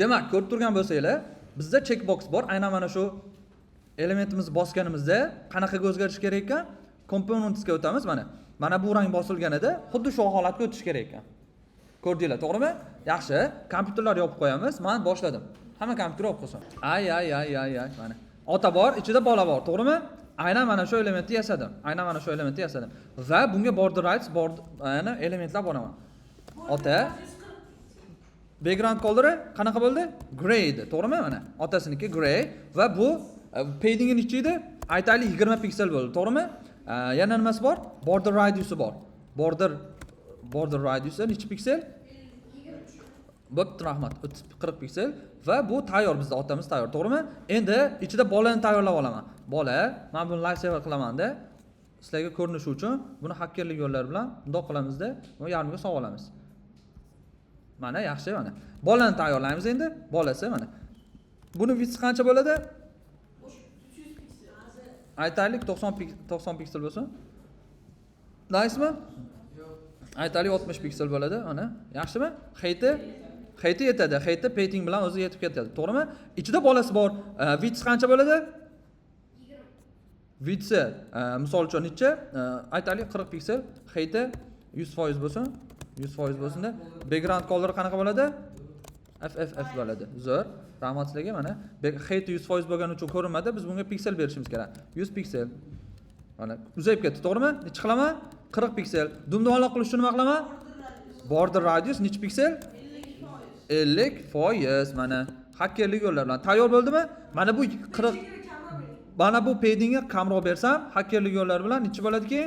Demak, ko'rib turgan bo'lsanglar, bizda checkbox bor. Aynan mana shu elementimizni bosganimizda qanaqaga o'zgarish kerak ekan? Componentsga o'tamiz mana. Mana bu rang bosilganida xuddi shu holatga o'tish kerak ekan. Ko'rdinglar, to'g'rimi? Yaxshi, kompyuterlar yopib qo'yamiz. Men boshladim. Hamma kompyuter yopib qo'ysin. Ay mana. Ota bor, ichida bola bor, to'g'rimi? Aynan mana shu elementni yasadim. Va bunga border rights, yana elementlar boraman. Ota background color'i qanaqa bo'ldi? Gray edi, to'g'rimi? Mana otasiniki gray va bu paddingning ichida aytaylik 20 piksel bo'ldi, to'g'rimi? Yana nimasi bor? Border radiusi bor. Border radiusi necha piksel? 23. Bo'pti, rahmat. 40 piksel va bu tayyor, bizda otamiz tayyor, to'g'rimi? Endi ichida bolani tayyorlab olaman. Bola, men buni lifesaver qilaman-da. Sizlarga ko'rinishi uchun buni hakkerlik yo'llari bilan bundoq qilamizda, va yarmiga sog'ib olamiz. Mana yaxshi, mana. Bolani tayyorlaymiz endi. Bolasi mana. Buni width qancha bo'ladi? 300 piksel. Aytaylik 90 piksel bo'lsin. Nice'mi? Aytaylik 60 piksel bo'ladi, mana. Yaxshimi? Height yetadi. Height padding bilan o'zi yetib ketadi, to'g'rimi? Ichida bolasi bor. Width qancha bo'ladi? 20. Width misol uchun necha? Aytaylik 40 piksel. Height 100% bo'lsin. 100% bo'lsin-da. Background color qanaqa bo'ladi? FFF bo'ladi. Zo'r. Rahmat sizlarga, mana. Height 100% bo'lgani uchun ko'rinmadi. Biz bunga piksel berishimiz kerak. 100 piksel. Mana uzayib ketdi, to'g'rimi? Necha qilaman? 40 piksel. Dumdumaloq qilish uchun nima qilaman? Border radius necha piksel? 50%. Mana hakkerlik yo'llari bilan tayyor bo'ldimi? Mana bu 40. Mana bu paddingga kamroq bersam, hakkerlik yo'llari bilan necha bo'ladiki?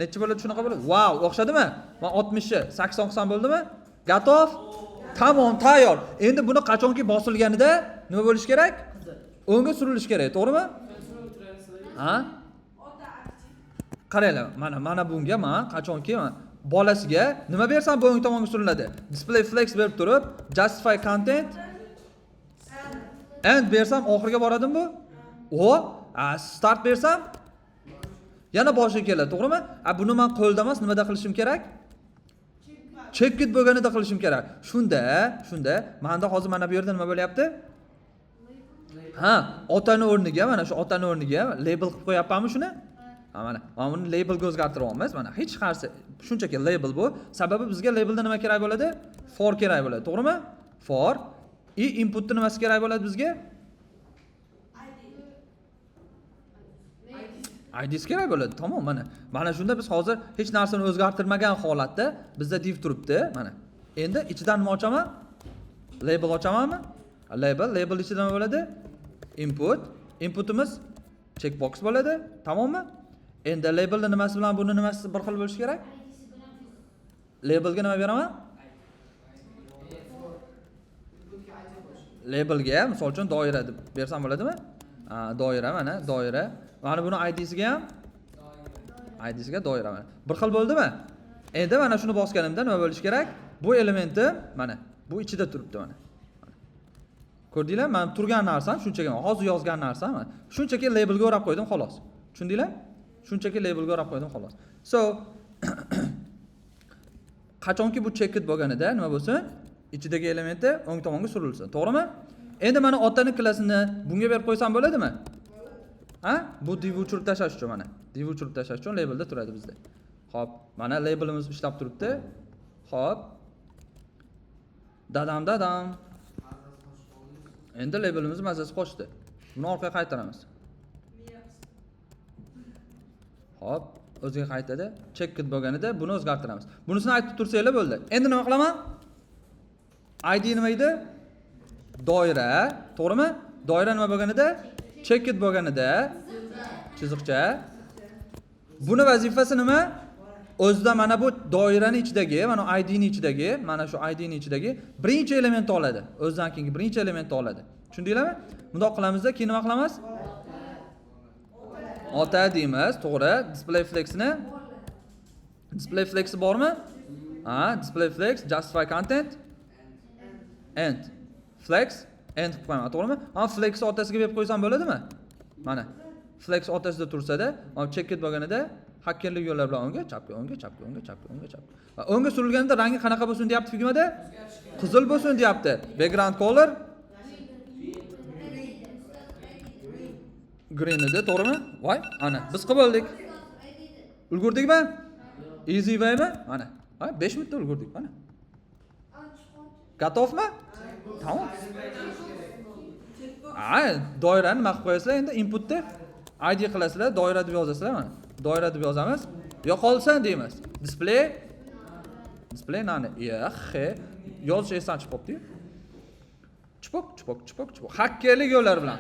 Necha bo'ladi, shunaqa bo'ladi? Wow, o'xshadimi? Men 60, 80 bo'ldimi? Gatov? Tamom, tayyor. Endi buni qachonki bosilganida nima bo'lish kerak? O'ngga surilish kerak, to'g'rimi? Ha? Qaranglar, mana bunga men qachonki bolasiga nima bersam bu o'ng tomonga suriladi. Display flex berib turib, justify content and bersam oxiriga boradimi bu? Start bersam yana boshiga keladi, to'g'rimi? Buni men qo'lda emas, nimada qilishim kerak? Checkit bo'lganida qilishim kerak. Shunda, menda hozir mana bu yerda nima bo'lyapti? Otani o'rniga, mana shu otani o'rniga label qilib qo'yapmanmi shuni? Mana buni labelga o'zgartiryapmiz. Mana hech qarshi, shunchaki label bu. Sababi bizga labelda nima kerak bo'ladi? For kerak bo'ladi, to'g'rimi? For inputni nimasi kerak bo'ladi bizga? IDs kerak bo'ladi. Tamom, mana shunda biz hozir hech narsani o'zgartirmagan holatda bizda div turibdi, mana. Endi ichidan nima ochaman? Label ochamanmi? Label ichida nima bo'ladi? Inputimiz checkbox bo'ladi, tamommi? Endi labelni nimasi bilan buni nimasi bir xil bo'lishi kerak? Labelga nima beraman? Labelga, misol uchun doira deb bersam bo'ladimi? Doira, mana doira. Mana buni ID'siga ham ID'siga doira mana. Bir xil bo'ldimi? Endi mana shuni bosganimda nima bo'lish kerak? Bu elementi mana bu ichida turibdi mana. Ko'rdinglar? Men turgan narsam shunchaki, hozir yozgan narsam mana. Shunchaki labelga o'rab qo'ydim xolos. Tushundinglar? Shunchaki labelga o'rab qo'ydim xolos. So qachonki bu checkit bo'lganida nima bo'lsin? Ichidagi elementi o'ng tomonga surilsin, to'g'rimi? Endi mana otani klassini bunga berib qo'ysam bo'ladimi? Bu div o'chirib tashlash uchun mana. Div o'chirib tashlash uchun labelda turadi bizda. Xo'p, mana labelimiz ishlab turibdi. Xo'p. Dadam. Endi labelimiz mazasi qo'shdi. Buni orqaga qaytaramiz. Xo'p, o'ziga qaytadi. Checkit bo'lganida buni o'zgartiramiz. Bunisini aytib tursanglar bo'ldi. Endi nima qilaman? ID nima edi? Doira, to'g'rimi? Doira nima bo'lganida? Checkit bo'lganida chiziqcha. Buni vazifasi nima? O'zida mana bu doiraning ichidagi, mana ID ning ichidagi, mana shu ID ning ichidagi birinchi elementni oladi. O'zidan keyingi birinchi elementni oladi. Tushundinglarmi? Bundoq qilamizda, keyin nima qilamiz? Ota deymiz, to'g'ri. Display flexi bormi? Display flex, justify content and flex end qilib qo'yaman, to'g'rimi? Flex otasiga berib qo'ysam bo'ladimi? Mana flex otasida tursa-da, checkit bo'lganida hakkerlik yo'llar bilan o'ngga, chapga, o'ngga, chapga, o'ngga, chapga, o'ngga, chapga. Va o'ngga surilganda rangi qanaqa bo'lsin deyapti tugmada? Qizil bo'lsin deyapti. Background color green edi, to'g'rimi? Voy, ana, biz qilib oldik. Ulgurdikmi? Easy waymi? Mana. 5 minutda ulgurdik, mana. Готовmi? Tamam. Doirani nima qilib qo'yasizlar endi inputda ID qilasizlar, doira deb yozasizlar mana. Doira deb yozamiz. Yo'qolsin deymiz. Display nani? Yozish esdan chiqib qopti. Chipok. Hakkerlik yo'llari bilan.